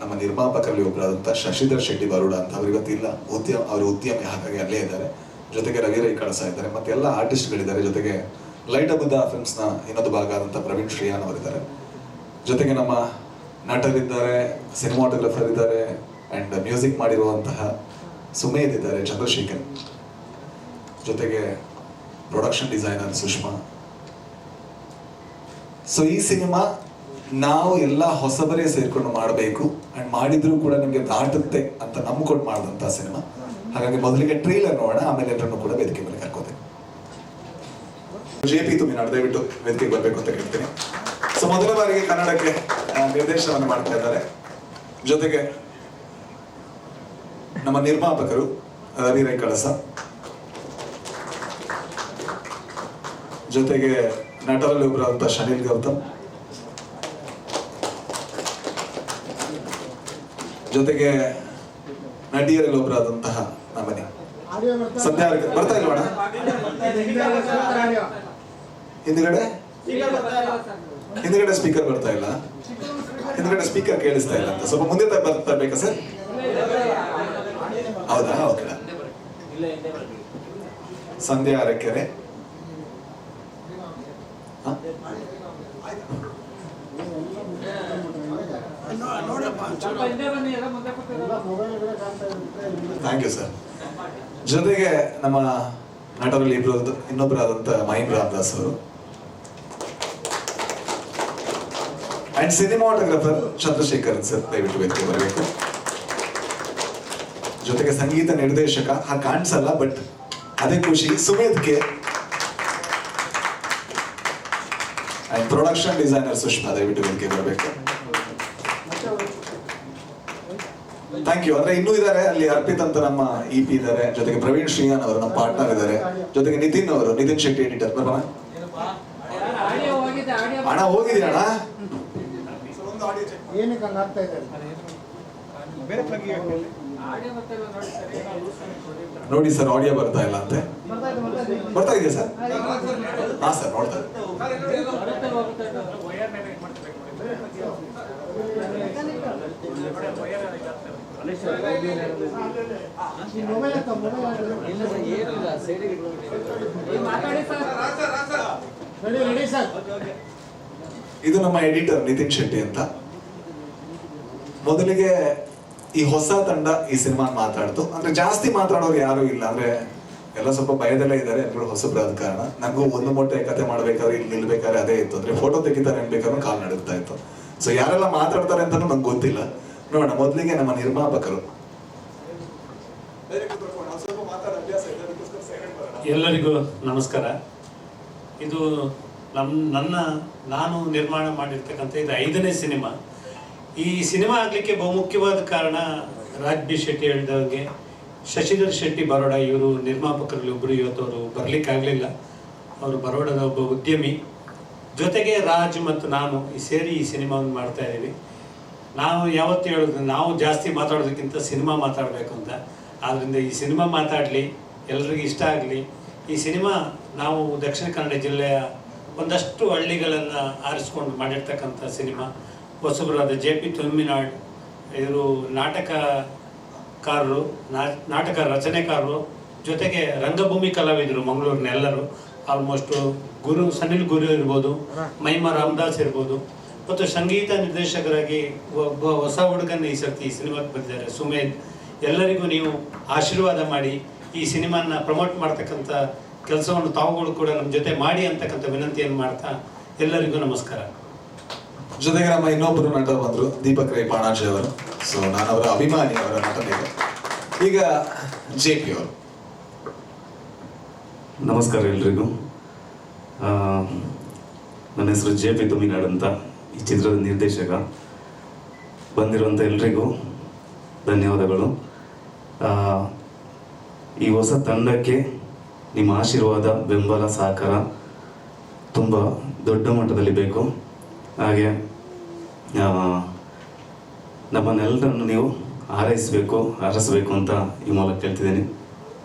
ನಮ್ಮ ನಿರ್ಮಾಪಕರಲ್ಲಿ ಒಬ್ಬರಾದಂಥ ಶಶಿಧರ್ ಶೆಟ್ಟಿ ಬರೋಡ ಅಂತ ಅವ್ರು ಇವತ್ತಿಲ್ಲ, ಅವ್ರ ಉದ್ಯಮಿ, ಹಾಗಾಗಿ ಅಲ್ಲೇ ಇದ್ದಾರೆ. ಜೊತೆಗೆ ರವಿ ರೈ ಕಳಸ ಇದ್ದಾರೆ, ಮತ್ತೆ ಎಲ್ಲ ಆರ್ಟಿಸ್ಟ್ಗಳಿದ್ದಾರೆ. ಜೊತೆಗೆ ಲೈಟ್ ಅಬುದ್ದ ಫಿಲ್ಮ್ಸ್ನ ಇನ್ನೊಂದು ಭಾಗ ಆದಂಥ ಪ್ರವೀಣ್ ಶ್ರೀಯಾನ್ ಅವರಿದ್ದಾರೆ. ಜೊತೆಗೆ ನಮ್ಮ ನಟರಿದ್ದಾರೆ, ಸಿನಿಮಾಟೋಗ್ರಫರ್ ಇದ್ದಾರೆ, ಆ್ಯಂಡ್ ಮ್ಯೂಸಿಕ್ ಮಾಡಿರುವಂತಹ ಸುಮೇಧ್ ಇದ್ದಾರೆ, ಚಂದ್ರಶೇಖರ್. ಜೊತೆಗೆ ಪ್ರೊಡಕ್ಷನ್ ಡಿಸೈನರ್ ಸುಷ್ಮಾ. ಸೊ ಈ ಸಿನಿಮಾ ನಾವು ಎಲ್ಲ ಹೊಸಬರೇ ಸೇರ್ಕೊಂಡು ಮಾಡಬೇಕು, ಆ್ಯಂಡ್ ಮಾಡಿದ್ರೂ ಕೂಡ ನಿಮಗೆ ದಾಟುತ್ತೆ ಅಂತ ನಂಬ್ಕೊಂಡು ಮಾಡಿದಂಥ ಸಿನಿಮಾ. ಹಾಗಾಗಿ ಮೊದಲಿಗೆ ಟ್ರೈಲರ್ ನೋಡೋಣ, ಆಮೇಲೆ ಎಲ್ಲರನ್ನು ಕೂಡ ವೇದಿಕೆ ಮೇಲೆ ಕರ್ಕೋತೀನಿ. JP ತುಮಿನಾಡು ದಯವಿಟ್ಟು ವೇದಿಕೆಗೆ ಬರಬೇಕು ಅಂತ ಕೇಳ್ತೀನಿ. ಸೊ ಮೊದಲ ಬಾರಿಗೆ ಕನ್ನಡಕ್ಕೆ ನಿರ್ದೇಶನವನ್ನು ಮಾಡ್ತಾ ಇದ್ದಾರೆ. ಜೊತೆಗೆ ನಮ್ಮ ನಿರ್ಮಾಪಕರು ರವಿ ರೈ ಕಳಸ, ಜೊತೆಗೆ ನಟರಲ್ಲಿ ಒಬ್ಬರಾದಂಥ ಶನಿಲ್ ಗೌತಮ್, ಜೊತೆಗೆ ನಟಿಯರಲ್ಲಿ ಒಬ್ಬರಾದಂತಹ ನಮನಿ. ಸದ್ಯ ಬರ್ತಾ ಇಲ್ವಣ? ಹಿಂದ್ಗಡೆ ಸ್ಪೀಕರ್ ಬರ್ತಾ ಇಲ್ಲ, ಹಿಂದ್ಗಡೆ ಸ್ಪೀಕರ್ ಕೇಳಿಸ್ತಾ ಇಲ್ಲ ಅಂತ ಸ್ವಲ್ಪ ಮುಂದೆ ಬರ್ಬೇಕಾ ಸರ್? ಹೌದಾ? Okay. Sandhya Arakere, thank you sir. ಜೊತೆಗೆ ನಮ್ಮ ನಟರಲ್ಲಿ ಇನ್ನೊಬ್ಬರಾದಂಥ ಮಹೀಮ್ ರಾಮದಾಸ್ ಅವರು, ಅಂಡ್ ಸಿನಿಮಾಟೋಗ್ರಫರ್ ಚಂದ್ರಶೇಖರ್ ಸರ್, ದಯವಿಟ್ಟು ವೇದಿಕೆ ಬರಬೇಕು. ಜೊತೆಗೆ ಸಂಗೀತ ನಿರ್ದೇಶಕ, ಕಾಣಿಸಲ್ಲ ಬಟ್ ಅದೇ ಖುಷಿ, Sumedh K. And production designer Sushma, ದಯವಿಟ್ಟು ವೇದಿಕೆ ಬರಬೇಕು. Thank you. ಅಂದ್ರೆ ಇನ್ನೂ ಇದ್ದಾರೆ ಅಲ್ಲಿ, ಅರ್ಪಿತ್ ಅಂತ ನಮ್ಮ EP ಇದ್ದಾರೆ, ಜೊತೆಗೆ ಪ್ರವೀಣ್ ಶ್ರೀಯಾನ್ ಅವರು ನಮ್ಮ ಪಾರ್ಟ್ನರ್ ಇದ್ದಾರೆ, ಜೊತೆಗೆ ನಿತಿನ್ ಅವರು, ನಿತಿನ್ ಶೆಟ್ಟಿ ಎಡಿಟರ್. ಬರೋಣ. ಹಣ ಹೋಗಿದೆಯಾ ಅಣ್ಣ? ನೋಡಿ ಸರ್, ಆಡಿಯೋ ಬರ್ತಾ ಇಲ್ಲ ಅಂತೆ. ಬರ್ತಾ ಇದೆಯಾ ಸರ್? ಹಾ ಸರ್, ನೋಡ್ತಾ ಇದು ನಮ್ಮ ಎಡಿಟರ್ ನಿತಿನ್ ಶೆಟ್ಟಿ ಅಂತ. ಮೊದಲಿಗೆ ಈ ಹೊಸ ತಂಡ ಈ ಸಿನಿಮಾ ಮಾತಾಡ್ತು. ಅಂದ್ರೆ ಜಾಸ್ತಿ ಮಾತಾಡೋರು ಯಾರು ಇಲ್ಲ, ಅಂದ್ರೆ ಎಲ್ಲ ಸ್ವಲ್ಪ ಭಯದಲ್ಲೇ ಇದ್ದಾರೆ, ಎಲ್ಲರೂ ಹೊಸಬ್ರಾದ ಕಾರಣ. ನನಗೂ ಒಂದು ಮೊಟ್ಟೆ ಕತೆ ಮಾಡ್ಬೇಕಾದ್ರೆ ಇಲ್ಲಿ ನಿಲ್ಬೇಕಾದ್ರೆ ಅದೇ ಇತ್ತು, ಅಂದ್ರೆ ಫೋಟೋ ತೆಗಿತಾರೆ ಅನ್ಬೇಕಾದ್ರೂ ಕಾಲ್ ನಡುತ್ತಾ ಇತ್ತು. ಸೊ ಯಾರೆಲ್ಲ ಮಾತಾಡ್ತಾರೆ ಅಂತಾನು ನಂಗೆ ಗೊತ್ತಿಲ್ಲ. ನೋಡೋಣ. ಮೊದಲಿಗೆ ನಮ್ಮ ನಿರ್ಮಾಪಕರು. ಎಲ್ಲರಿಗೂ ನಮಸ್ಕಾರ. ಇದು ನಾನು ನಿರ್ಮಾಣ ಮಾಡಿರ್ತಕ್ಕಂಥ ಇದು 5ನೇ ಸಿನಿಮಾ. ಈ ಸಿನಿಮಾ ಆಗಲಿಕ್ಕೆ ಬಹುಮುಖ್ಯವಾದ ಕಾರಣ ರಾಜ್ ಬಿ ಶೆಟ್ಟಿ ಹೇಳಿದವರಿಗೆ ಶಶಿಧರ್ ಶೆಟ್ಟಿ ಬರೋಡ, ಇವರು ನಿರ್ಮಾಪಕರಲ್ಲಿ ಒಬ್ಬರು. ಇವತ್ತು ಅವರು ಬರಲಿಕ್ಕಾಗಲಿಲ್ಲ, ಅವರು ಬರೋಡದ ಒಬ್ಬ ಉದ್ಯಮಿ. ಜೊತೆಗೆ ರಾಜ್ ಮತ್ತು ನಾನು ಸೇರಿ ಈ ಸಿನಿಮಾವನ್ನು ಮಾಡ್ತಾ ಇದ್ದೀವಿ. ನಾವು ಯಾವತ್ತು ಹೇಳೋದು, ನಾವು ಜಾಸ್ತಿ ಮಾತಾಡೋದಕ್ಕಿಂತ ಸಿನಿಮಾ ಮಾತಾಡಬೇಕು ಅಂತ. ಆದ್ದರಿಂದ ಈ ಸಿನಿಮಾ ಮಾತಾಡಲಿ, ಎಲ್ರಿಗೂ ಇಷ್ಟ ಆಗಲಿ. ಈ ಸಿನಿಮಾ ನಾವು ದಕ್ಷಿಣ ಕನ್ನಡ ಜಿಲ್ಲೆಯ ಒಂದಷ್ಟು ಹಳ್ಳಿಗಳನ್ನು ಆರಿಸ್ಕೊಂಡು ಮಾಡಿರ್ತಕ್ಕಂಥ ಸಿನಿಮಾ. ಹೊಸಬರಾದ JP ತುಮಿನಾಡು ಇವರು ನಾಟಕಕಾರರು, ನಾಟಕ ರಚನೆಕಾರರು, ಜೊತೆಗೆ ರಂಗಭೂಮಿ ಕಲಾವಿದರು ಮಂಗಳೂರಿನ ಎಲ್ಲರೂ. ಆಲ್ಮೋಸ್ಟು ಸನಿಲ್ ಗುರು ಇರ್ಬೋದು, ಮಹಿಮಾ ರಾಮದಾಸ್ ಇರ್ಬೋದು, ಮತ್ತು ಸಂಗೀತ ನಿರ್ದೇಶಕರಾಗಿ ಒಬ್ಬ ಹೊಸ ಹುಡುಗನ ಈ ಸರ್ತಿ ಈ ಸಿನಿಮಾಕ್ಕೆ ಬಂದಿದ್ದಾರೆ, ಸುಮೇಧ್. ಎಲ್ಲರಿಗೂ ನೀವು ಆಶೀರ್ವಾದ ಮಾಡಿ ಈ ಸಿನಿಮಾನ ಪ್ರಮೋಟ್ ಮಾಡ್ತಕ್ಕಂಥ ಕೆಲಸವನ್ನು ತಾವುಗಳು ಕೂಡ ನಮ್ಮ ಜೊತೆ ಮಾಡಿ ಅಂತಕ್ಕಂಥ ವಿನಂತಿಯನ್ನು ಮಾಡ್ತಾ ಎಲ್ಲರಿಗೂ ನಮಸ್ಕಾರ. ಜೊತೆಗೆ ನಮ್ಮ ಇನ್ನೊಬ್ಬರು ನಟರು ಬಂದರು, ದೀಪಕ್ ರೈ ಪಾಣಾಜಿ ಅವರು. ಸೊ ನಾನು ಅವರ ಅಭಿಮಾನಿ, ಅವರ ನಟನೆಗೆ. ಈಗ JP ಅವರು. ನಮಸ್ಕಾರ ಎಲ್ರಿಗೂ. ನನ್ನ ಹೆಸರು JP ತುಮಿನಾಡು ಅಂತ, ಈ ಚಿತ್ರದ ನಿರ್ದೇಶಕ. ಬಂದಿರುವಂಥ ಎಲ್ರಿಗೂ ಧನ್ಯವಾದಗಳು. ಈ ಹೊಸ ತಂಡಕ್ಕೆ ನಿಮ್ಮ ಆಶೀರ್ವಾದ, ಬೆಂಬಲ, ಸಹಕಾರ ತುಂಬ ದೊಡ್ಡ ಮಟ್ಟದಲ್ಲಿ ಬೇಕು. ಹಾಗೆ ನಮ್ಮನ್ನೆಲ್ಲರನ್ನು ನೀವು ಹಾರೈಸಬೇಕು ಅಂತ ಈ ಮೂಲಕ ಕೇಳ್ತಿದ್ದೀನಿ.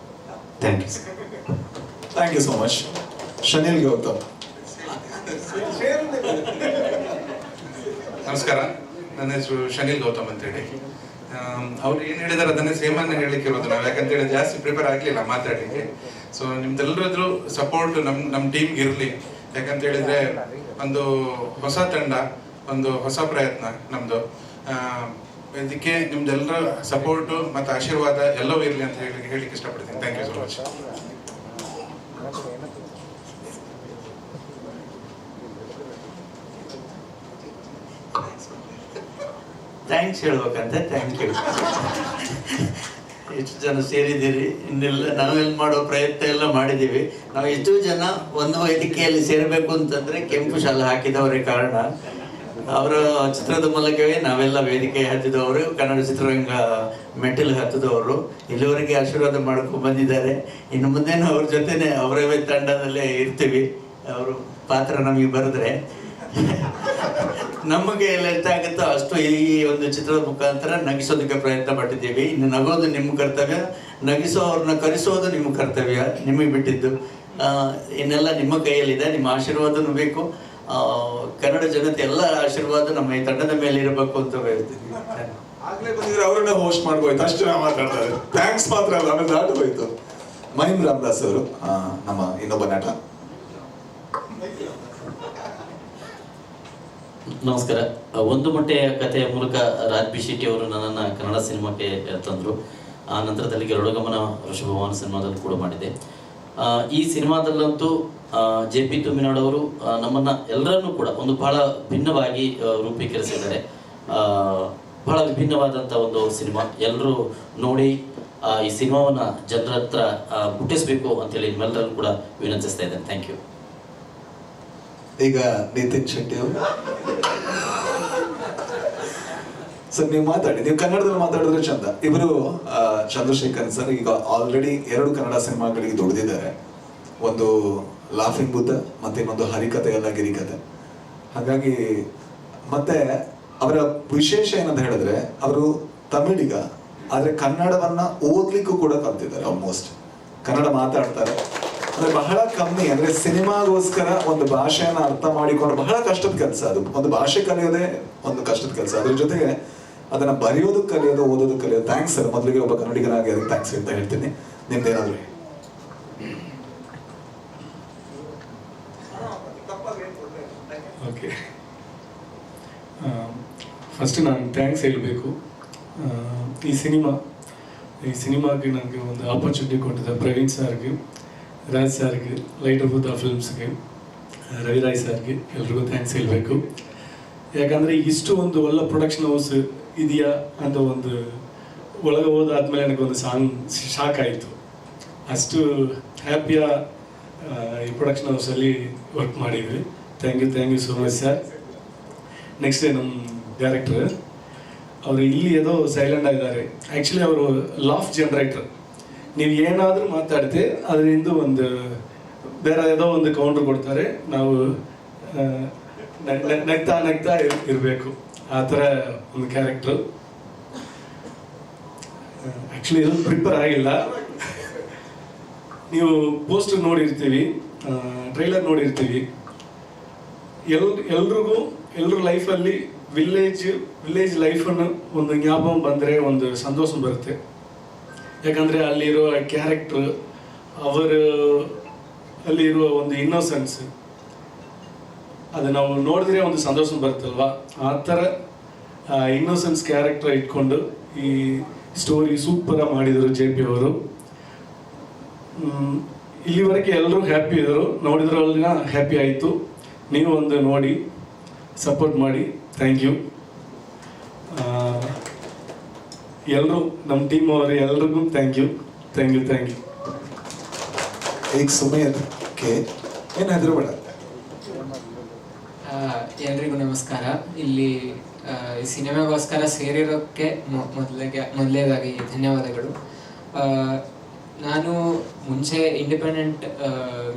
Thank you. Thank you so much. Shanil Gautam. ನಮಸ್ಕಾರ. ನನ್ನ ಹೆಸರು ಶನಿಲ್ ಗೌತಮ್ ಅಂತೇಳಿ. ಅವ್ರು ಏನು ಹೇಳಿದಾರೆ ಅದನ್ನೇ ಸೇಮನ್ನು ಹೇಳಲಿಕ್ಕೆ ಇರೋದು ನಾವು, ಯಾಕಂತೇಳಿ ಜಾಸ್ತಿ ಪ್ರಿಪೇರ್ ಆಗಲಿಲ್ಲ ಮಾತಾಡಲಿಕ್ಕೆ. ಸೊ ನಿಮ್ದೆಲ್ಲರದ್ದು ಸಪೋರ್ಟ್ ನಮ್ಮ ಟೀಮ್ಗೆ ಇರಲಿ, ಯಾಕಂತ ಹೇಳಿದ್ರೆ ಒಂದು ಹೊಸ ತಂಡ, ಒಂದು ಹೊಸ ಪ್ರಯತ್ನ ನಮ್ಮದು. ಇದಕ್ಕೆ ನಿಮ್ದೆಲ್ಲರ ಸಪೋರ್ಟು ಮತ್ತು ಆಶೀರ್ವಾದ ಎಲ್ಲವೂ ಇರಲಿ ಅಂತ ಹೇಳಿಕ್ಕೆ ಇಷ್ಟಪಡ್ತೀನಿ. Thank you so much. Thanks ಹೇಳ್ಬೇಕಂತ. Thank you. ಎಷ್ಟು ಜನ ಸೇರಿದ್ದೀರಿ, ಇನ್ನೆಲ್ಲ ನಾವೆಲ್ಲ ಮಾಡೋ ಪ್ರಯತ್ನ ಎಲ್ಲ ಮಾಡಿದ್ದೀವಿ. ನಾವು ಎಷ್ಟು ಜನ ಒಂದು ವೇದಿಕೆಯಲ್ಲಿ ಸೇರಬೇಕು ಅಂತಂದರೆ ಕೆಂಪು ಶಾಲೆ ಹಾಕಿದವರೇ ಕಾರಣ. ಅವರ ಚಿತ್ರದ ಮೂಲಕವೇ ನಾವೆಲ್ಲ ವೇದಿಕೆ ಹತ್ತಿದವರು, ಕನ್ನಡ ಚಿತ್ರರಂಗ ಮೆಟ್ಟಿಲು ಹತ್ತಿದವರು. ಇಲ್ಲಿವರೆಗೆ ಆಶೀರ್ವಾದ ಮಾಡ್ಕೊಂಡು ಬಂದಿದ್ದಾರೆ. ಇನ್ನು ಮುಂದೇನು ಅವ್ರ ಜೊತೆನೆ ಅವರೇ ತಂಡದಲ್ಲೇ ಇರ್ತೀವಿ. ಅವರು ಪಾತ್ರ ನಮಗೆ ಬರೆದ್ರೆ ನಮಗೆ ಎಲ್ಲ ಎಷ್ಟಾಗುತ್ತೋ ಅಷ್ಟು ಈ ಒಂದು ಚಿತ್ರದ ಮುಖಾಂತರ ನಗಿಸೋದಕ್ಕೆ ಪ್ರಯತ್ನ ಪಟ್ಟಿದ್ದೀವಿ. ಇನ್ನು ನಗೋದು ನಿಮ್ಮ ಕರ್ತವ್ಯ, ನಗಿಸೋವ್ರನ್ನ ಕರೆಸೋದು ನಿಮ್ಮ ಕರ್ತವ್ಯ, ನಿಮಗೆ ಬಿಟ್ಟಿದ್ದು. ಇನ್ನೆಲ್ಲ ನಿಮ್ಮ ಕೈಯಲ್ಲಿದೆ. ನಿಮ್ಮ ಆಶೀರ್ವಾದನೂ ಬೇಕು. ಕನ್ನಡ ಜನತೆ ಎಲ್ಲ ಆಶೀರ್ವಾದ ನಮ್ಮ ಈ ತಂಡದ ಮೇಲೆ ಇರಬೇಕು ಅಂತ ಹೇಳ್ತೀವಿ. ಆಗ್ಲೇ ಬಂದಿದ್ರೆ ಅವ್ರನ್ನ ಹೋಸ್ಟ್ ಮಾಡ್ಬೋಯ್ತು, ಅಷ್ಟು ನಾವು ಮಾತಾಡ್ತಾರೆ. ಥ್ಯಾಂಕ್ಸ್ ಮಾತ್ರ ಅಲ್ಲ, ಆಮೇಲೆ ದಾಟು ಹೋಯ್ತು. ಮಹಿಮ್ ರಾಮದಾಸ್ ಅವರು ನಮ್ಮ ಇನ್ನೊಬ್ಬ ನಟ. ನಮಸ್ಕಾರ. ಒಂದು ಮೊಟ್ಟೆಯ ಕಥೆಯ ಮೂಲಕ ರಾಜ್ ಬಿ ಶೆಟ್ಟಿ ಅವರು ನನ್ನನ್ನು ಕನ್ನಡ ಸಿನಿಮಾಕ್ಕೆ ತಂದರು. ಆ ನಂತರದಲ್ಲಿ ಗರುಡಗಮನ ವೃಷಭವಾಹನ ಸಿನಿಮಾದಲ್ಲಿ ಕೂಡ ಮಾಡಿದೆ. ಈ ಸಿನಿಮಾದಲ್ಲಂತೂ ಜೆ ಪಿ ತುಮಿನಾಡವರು ನಮ್ಮನ್ನು ಎಲ್ಲರನ್ನೂ ಕೂಡ ಒಂದು ಬಹಳ ಭಿನ್ನವಾಗಿ ರೂಪೀಕರಿಸಿದ್ದಾರೆ. ಬಹಳ ವಿಭಿನ್ನವಾದಂಥ ಒಂದು ಸಿನಿಮಾ. ಎಲ್ಲರೂ ನೋಡಿ ಈ ಸಿನಿಮಾವನ್ನು ಜನರ ಹತ್ರ ಮುಟ್ಟಿಸಬೇಕು ಅಂತೇಳಿ ನಿಮ್ಮೆಲ್ಲರನ್ನು ಕೂಡ ವಿನಂತಿಸ್ತಾ ಇದ್ದೇನೆ. Thank you. ಈಗ ನಿತಿನ್ ಶೆಟ್ಟಿ ಅವರು ಸರ್, ನೀವು ಮಾತಾಡಿ. ನೀವು ಕನ್ನಡದಲ್ಲಿ ಮಾತಾಡಿದ್ರೆ ಚಂದ. ಇವರು ಚಂದ್ರಶೇಖರ್ ಸರ್ ಈಗ ಆಲ್ರೆಡಿ 2 ಕನ್ನಡ ಸಿನಿಮಾಗಳಿಗೆ ದುಡಿದಿದ್ದಾರೆ. ಒಂದು ಲಾಫಿಂಗ್ ಬುದ್ಧ ಮತ್ತೆ ಇನ್ನೊಂದು ಹರಿಕತೆ ಅಲ್ಲ ಗಿರಿಕತೆ. ಹಾಗಾಗಿ ಮತ್ತೆ ಅವರ ವಿಶೇಷ ಏನಂತ ಹೇಳಿದ್ರೆ ಅವರು ತಮಿಳಿಗ, ಆದ್ರೆ ಕನ್ನಡವನ್ನ ಓದ್ಲಿಕ್ಕೂ ಕೂಡ ಕಲ್ತಿದ್ದಾರೆ. ಆಲ್ಮೋಸ್ಟ್ ಕನ್ನಡ ಮಾತಾಡ್ತಾರೆ. ಅಂದ್ರೆ ಬಹಳ ಕಮ್ಮಿ. ಅಂದ್ರೆ ಸಿನಿಮಾಗೋಸ್ಕರ ಒಂದು ಭಾಷೆಯನ್ನ ಅರ್ಥ ಮಾಡಿಕೊಂಡು ಬಹಳ ಕಷ್ಟದ ಕೆಲಸ ಅದು. ಒಂದು ಭಾಷೆ ಕಲಿಯೋದೇ ಒಂದು ಕಷ್ಟದ ಕೆಲಸ. ಅದ್ರ ಜೊತೆಗೆ ಅದನ್ನ ಬರೆಯೋದಕ್ಕೆ ಕಲಿಯೋದು, ಓದೋದಕ್ಕೆ ಕಲಿಯೋದು. ಥ್ಯಾಂಕ್ಸ್ ಸರ್, ಮೊದಲಿಗೆ ಒಬ್ಬ ಕನ್ನಡಿಗನಾಗಿ ಅದಕ್ಕೆ ಥ್ಯಾಂಕ್ಸ್ ಅಂತ ಹೇಳ್ತೀನಿ. ನಿಮ್ದೇನಾದ್ರು ಓಕೆ. ಫಸ್ಟ್ ನಾನು ಥ್ಯಾಂಕ್ಸ್ ಹೇಳಬೇಕು. ಈ ಸಿನಿಮಾಗೆ ನನಗೆ ಒಂದು ಆಪರ್ಚುನಿಟಿ ಕೊಟ್ಟಿದ್ದ ಪ್ರವೀಣ್ ಸರ್ಗೆ, ರಾಜ್ ಸರ್ಗೆ, ಲೈಟರ್ ಬುದ್ಧ ಫಿಲ್ಮ್ಸ್ಗೆ, ರವಿರಾಯ್ ಸರ್ಗೆ ಎಲ್ರಿಗೂ ಥ್ಯಾಂಕ್ಸ್ ಹೇಳಬೇಕು. ಯಾಕಂದರೆ ಇಷ್ಟು ಒಂದು ಒಳ್ಳೆ ಪ್ರೊಡಕ್ಷನ್ ಹೌಸ್ ಇದೆಯಾ ಅಂತ ಒಂದು ಒಳಗೆ ಹೋದಾದ್ಮೇಲೆ ನನಗೊಂದು ಶಾಕ್ ಆಯಿತು. ಅಷ್ಟು ಹ್ಯಾಪಿಯ ಈ ಪ್ರೊಡಕ್ಷನ್ ಹೌಸಲ್ಲಿ ವರ್ಕ್ ಮಾಡಿದ್ವಿ. Thank you so much sir. Next ನಮ್ಮ ಡೈರೆಕ್ಟರ್ ಅವರು ಇಲ್ಲಿ ಏನೋ ಸೈಲೆಂಟ್ ಆಗಿದ್ದಾರೆ. ಆ್ಯಕ್ಚುಲಿ ಅವರು ಲಾಫ್ ಜನರೇಟರ್. ನೀವು ಏನಾದರೂ ಮಾತಾಡ್ತೀವಿ ಅದರಿಂದ ಒಂದು ಬೇರೆ ಏನೋ ಒಂದು ಕೌಂಟ್ರ್ ಕೊಡ್ತಾರೆ. ನಾವು ನಗ್ತಾ ಇರಬೇಕು. ಆ ಥರ ಒಂದು ಕ್ಯಾರೆಕ್ಟ್ರು. ಆ್ಯಕ್ಚುಲಿ ಇದು ಪ್ರಿಪೇರ್ ಆಗಿಲ್ಲ. ನೀವು ಪೋಸ್ಟರ್ ನೋಡಿರ್ತೀವಿ, ಟ್ರೈಲರ್ ನೋಡಿರ್ತೀವಿ. ಎಲ್ರ ಲೈಫಲ್ಲಿ ವಿಲೇಜ್ ಲೈಫನ್ನು ಒಂದು ಜ್ಞಾಪಕ ಬಂದರೆ ಒಂದು ಸಂತೋಷ ಬರುತ್ತೆ. ಯಾಕಂದರೆ ಅಲ್ಲಿರೋ ಕ್ಯಾರೆಕ್ಟ್ರ್, ಅಲ್ಲಿರುವ ಒಂದು ಇನ್ನೋಸೆನ್ಸ್, ಅದು ನಾವು ನೋಡಿದ್ರೆ ಒಂದು ಸಂತೋಷ ಬರುತ್ತಲ್ವ. ಆ ಥರ ಇನ್ನೋಸೆನ್ಸ್ ಕ್ಯಾರೆಕ್ಟರ್ ಇಟ್ಕೊಂಡು ಈ ಸ್ಟೋರಿ ಸೂಪರಾಗಿ ಮಾಡಿದರು ಜೆ ಪಿ ಅವರು. ಇಲ್ಲಿವರೆಗೆ ಎಲ್ಲರೂ ಹ್ಯಾಪಿ ಇದ್ದರು, ನೋಡಿದ್ರಲ್ಲ ಹ್ಯಾಪಿ ಆಯಿತು. ನೀವು ಒಂದು ನೋಡಿ ಸಪೋರ್ಟ್ ಮಾಡಿ. Thank you. ಎಲ್ಲರೂ ನಮ್ಮ ಟೀಮ್ ಅವರು ಎಲ್ರಿಗೂ ಥ್ಯಾಂಕ್ ಯು. ಈಗ ಸುಮೇಧ್ ಕೆ ಏನಾದರೂ ಬೇಡ. ಎಲ್ರಿಗೂ ನಮಸ್ಕಾರ. ಇಲ್ಲಿ ಈ ಸಿನಿಮಾಗೋಸ್ಕರ ಸೇರಿರೋಕ್ಕೆ ಮೊದಲೇದಾಗಿ ಧನ್ಯವಾದಗಳು. ನಾನು ಮುಂಚೆ ಇಂಡಿಪೆಂಡೆಂಟ್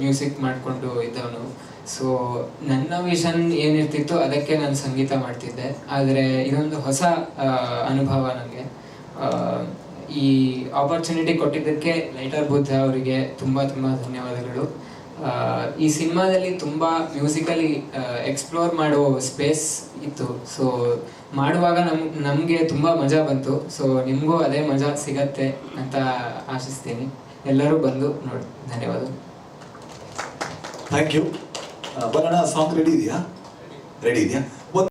ಮ್ಯೂಸಿಕ್ ಮಾಡಿಕೊಂಡು ಇದ್ದವನು. ಸೊ ನನ್ನ ವಿಷನ್ ಏನಿರ್ತಿತ್ತು ಅದಕ್ಕೆ ನಾನು ಸಂಗೀತ ಮಾಡ್ತಿದ್ದೆ. ಆದರೆ ಇದೊಂದು ಹೊಸ ಅನುಭವ ನನಗೆ. ಈ ಆಪರ್ಚುನಿಟಿ ಕೊಟ್ಟಿದ್ದಕ್ಕೆ ಲೈಟರ್ ಬುದ್ಧ ಅವರಿಗೆ ತುಂಬ ಧನ್ಯವಾದಗಳು. ಈ ಸಿನಿಮಾದಲ್ಲಿ ತುಂಬ ಮ್ಯೂಸಿಕಲಿ ಎಕ್ಸ್ಪ್ಲೋರ್ ಮಾಡೋ ಸ್ಪೇಸ್ ಇತ್ತು. ಸೊ ಮಾಡುವಾಗ ನಮಗೆ ತುಂಬ ಮಜಾ ಬಂತು. ಸೊ ನಿಮಗೂ ಅದೇ ಮಜಾ ಸಿಗತ್ತೆ ಅಂತ ಆಶಿಸ್ತೀನಿ. ಎಲ್ಲರೂ ಬಂದು ನೋಡಿ. ಧನ್ಯವಾದ. Thank you. ಬರೋಣ. ಸಾಂಗ್ ರೆಡಿ ಇದೆಯಾ?